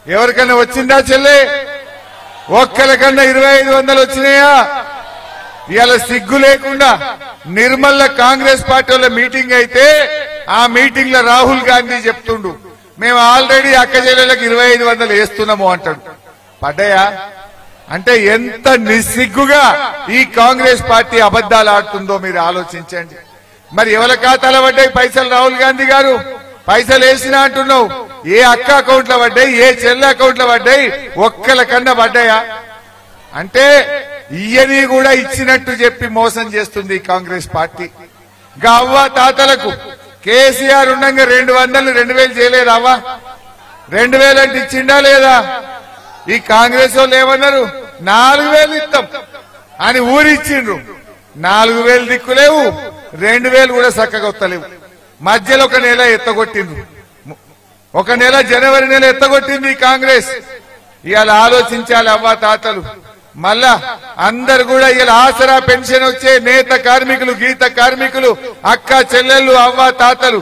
ఎవరికన్నా వచ్చిందా చెల్లె? ఒక్కరికన్నా 2500 వచ్చినాయా? ఇవాళ సిగ్గు లేకుండా నిర్మల్ల కాంగ్రెస్ పార్టీ వాళ్ళ మీటింగ్ అయితే ఆ మీటింగ్ లో రాహుల్ గాంధీ చెప్తుండు, మేము ఆల్రెడీ అక్క చెల్లెలకు 2500 వేస్తున్నాము అంటాడు. పడ్డాయా? అంటే ఎంత నిస్సిగ్గుగా ఈ కాంగ్రెస్ పార్టీ అబద్దాలు ఆడుతుందో మీరు ఆలోచించండి. మరి ఎవరి ఖాతాలో పడ్డాయి పైసలు? రాహుల్ గాంధీ గారు పైసలు వేసినా అంటున్నావు. ఏ అక్క అకౌంట్ లో పడ్డాయి? ఏ చెల్లె అకౌంట్ లో పడ్డాయి? ఒక్కలకన్నా పడ్డాయా? అంటే ఇయని కూడా ఇచ్చినట్టు చెప్పి మోసం చేస్తుంది కాంగ్రెస్ పార్టీ. ఇంకా అవ్వ తాతలకు కేసీఆర్ ఉండగా 200 2000 చేయలేదు. అవ్వ 2000 అంటే ఇచ్చిండా లేదా? ఈ కాంగ్రెస్ వాళ్ళు ఏమన్నారు? 4000 ఇస్తాం అని ఊరిచ్చిండ్రు. 4000 దిక్కులేవు, 2000 కూడా చక్కగా వస్తలేవు. మధ్యలో ఒక నెల ఎత్తగొట్టిండ్రు. ఒక నెల జనవరి నెల ఎత్తగొట్టింది ఈ కాంగ్రెస్. ఇవాళ ఆలోచించాలి అవ్వ తాతలు. మళ్ళా అందరు కూడా ఇలా ఆసరా పెన్షన్ వచ్చే నేత కార్మికులు, గీత కార్మికులు, అక్క చెల్లెళ్ళు, అవ్వ తాతలు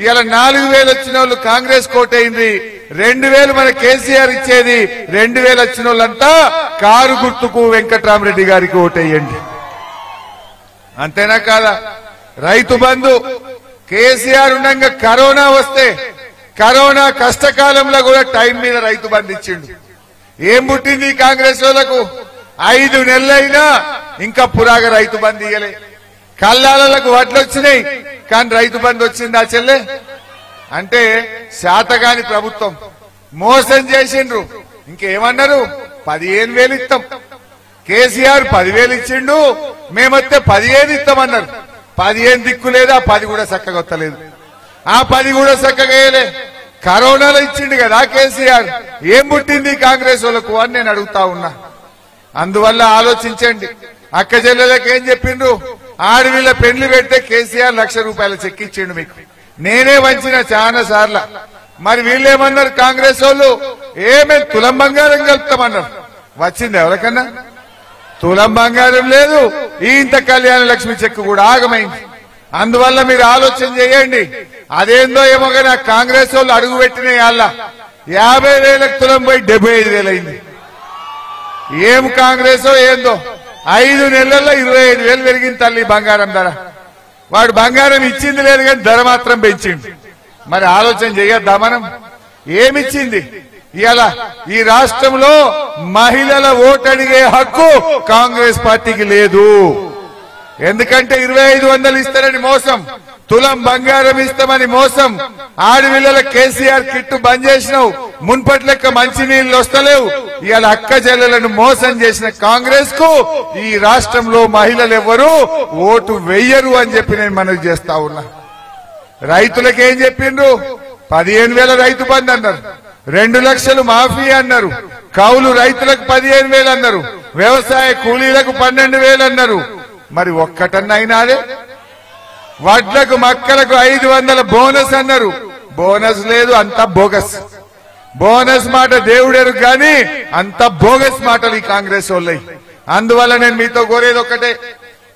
ఇలా 4000 వచ్చిన వాళ్ళు కాంగ్రెస్ కోటైంది. 2000 మన కేసీఆర్ ఇచ్చేది. 2000 వచ్చిన వాళ్ళంతా కారు గుర్తుకు వెంకట్రామరెడ్డి గారికి ఓటేయండి. అంతేనా కాదా? రైతు బంధు కేసీఆర్ ఉండగా కరోనా వస్తే కరోనా కష్టకాలంలో కూడా టైం మీద రైతు బంధు ఇచ్చిండు. ఏం పుట్టింది కాంగ్రెస్ వాళ్ళకు? 5 నెలలైనా ఇంకా పురాగా రైతు బంధు ఇయ్యలే. కల్లాలకు వడ్లు వచ్చినాయి కానీ రైతు బంధు వచ్చిందా చెల్లె? అంటే శాతగాని ప్రభుత్వం మోసం చేసిండ్రు. ఇంకేమన్నారు? 15,000 ఇస్తాం. కేసీఆర్ 10,000 ఇచ్చిండు, మేమొస్తే 15 ఇస్తామన్నారు. 15 దిక్కు లేదా? 10 కూడా చక్కగా వస్తలేదు. ఆ 10 కూడా చక్కగా వేయలే. కరోనాలో ఇచ్చిండు కదా కేసీఆర్. ఏం పుట్టింది కాంగ్రెస్ వాళ్ళకు అని నేను అడుగుతా ఉన్నా. అందువల్ల ఆలోచించండి. అక్క చెల్లెలకు ఏం చెప్పిండ్రు? ఆడవిళ్ళ పెళ్లి పెడితే కేసీఆర్ ₹1,00,000 చెక్ ఇచ్చిండు మీకు. నేనే వంచిన చాలా సార్లు. మరి వీళ్ళేమన్నారు కాంగ్రెస్ వాళ్ళు? ఏమేం తులం బంగారం కలుపుతామన్నారు. వచ్చింది ఎవరికన్నా? తులం బంగారం లేదు. ఇంత కళ్యాణ లక్ష్మి చెక్ కూడా ఆగమైంది. అందువల్ల మీరు ఆలోచన చేయండి. అదేందో ఏమో కానీ కాంగ్రెస్ వాళ్ళు అడుగు పెట్టిన వాళ్ళ 50,000 తులం పోయి 75,000 అయింది. ఏం కాంగ్రెసో ఏందో. 5 నెలల్లో 25,000 పెరిగింది తల్లి బంగారం ధర. వాడు బంగారం ఇచ్చింది లేదు కానీ ధర మాత్రం పెంచింది. మరి ఆలోచన చేయొద్దా మనం? ఏమిచ్చింది? ఇవాళ ఈ రాష్ట్రంలో మహిళల ఓటు అడిగే హక్కు కాంగ్రెస్ పార్టీకి లేదు. ఎందుకంటే 2500 ఇస్తారని మోసం, తులం బంగారం ఇస్తామని మోసం. ఆడపిల్లల కేసీఆర్ కిట్టు బంద్ చేసినావు. మున్పటి లెక్క మంచినీళ్లు వస్తలేవు. ఇవాళ అక్క చెల్లెలను మోసం చేసిన కాంగ్రెస్ కు ఈ రాష్ట్రంలో మహిళలు ఎవ్వరూ ఓటు వెయ్యరు అని చెప్పి నేను మనవి చేస్తా ఉన్నా. రైతులకు ఏం చెప్పిండ్రు? 15,000 రైతు బంధు అన్నారు, 2 లక్షలు మాఫీ అన్నారు, కౌలు రైతులకు 15,000 అన్నారు, వ్యవసాయ కూలీలకు 12,000 అన్నారు. మరి ఒక్కటన్నా అయినాదే? వడ్లకు మక్కలకు 500 బోనస్ అన్నారు. బోనస్ లేదు, అంతా బోగస్. బోనస్ మాట దేవుడెరు కానీ అంత బోగస్ మాటలు ఈ కాంగ్రెస్ వాళ్ళవి. అందువల్ల నేను మీతో కోరేది ఒక్కటే.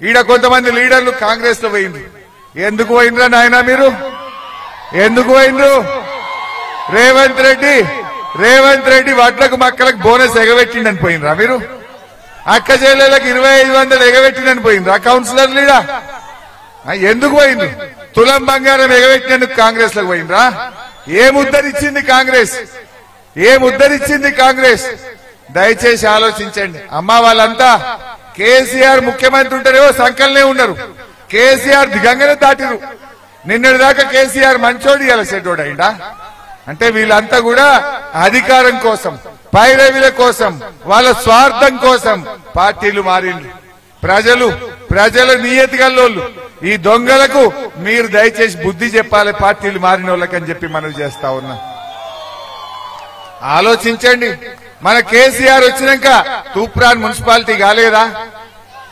ఈడ కొంతమంది లీడర్లు కాంగ్రెస్ లో పోయిండ్రు. ఎందుకు పోయినరా నాయన? మీరు ఎందుకు పోయినరు? రేవంత్ రెడ్డి వడ్లకు మక్కలకు బోనస్ ఎగబెట్టిండని పోయినరా మీరు? అక్క చెల్లెలకు 2500 ఎగబెట్టిందని పోయినరా కౌన్సిలర్ లీడా? ఎందుకు పోయిండ్రు? తులం బంగారం ఎగబెట్టినందుకు కాంగ్రెస్ లకు పోయినరా? ఏముద్దరిచ్చింది కాంగ్రెస్? ఏముద్దరిచ్చింది కాంగ్రెస్? దయచేసి ఆలోచించండి. అమ్మా వాళ్ళంతా కేసీఆర్ ముఖ్యమంత్రి ఉంటారేవో సంకల్నే ఉన్నారు. కేసీఆర్ దిగంగానే దాటిరు. నిన్నటి దాకా కేసీఆర్ మంచోడు, ఇలా చెడ్డోడు అయిందా? అంటే వీళ్ళంతా కూడా అధికారం కోసం, పైరవీల కోసం, వాళ్ళ స్వార్థం కోసం పార్టీలు మారిండ్రు. ప్రజలు నియతి గల్లోళ్ళు. ఈ దొంగలకు మీరు దయచేసి బుద్ధి చెప్పాలి పార్టీలు మారిన వాళ్ళకని చెప్పి మనవి చేస్తా ఉన్నా. ఆలోచించండి. మన కేసీఆర్ వచ్చినాక తూప్రాన్ మున్సిపాలిటీ కాలేదా?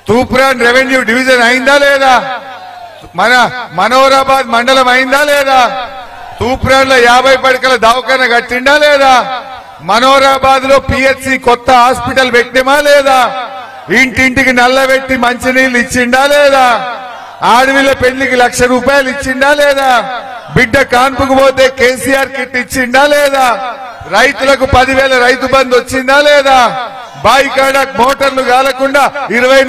తూప్రాన్ రెవెన్యూ డివిజన్ అయిందా లేదా? మన మనోరాబాద్ మండలం అయిందా లేదా? తూప్రాన్ లో 50 పడకల దవాఖాన కట్టిండా లేదా? మనోరాబాద్ లో పిహెచ్సి కొత్త హాస్పిటల్ పెట్టిమా లేదా? ఇంటింటికి నల్లబెట్టి మంచినీళ్ళు ఇచ్చిండా లేదా? ఆడవిళ్ళ పెళ్లికి ₹1,00,000 ఇచ్చిండా లేదా? బిడ్డ కాన్పుకు పోతే కేసీఆర్ కిట్ ఇచ్చిండా లేదా? రైతులకు 10,000 రైతు బంధు వచ్చిందా లేదా? బాయికాడ మోటార్లు కాలకుండా 20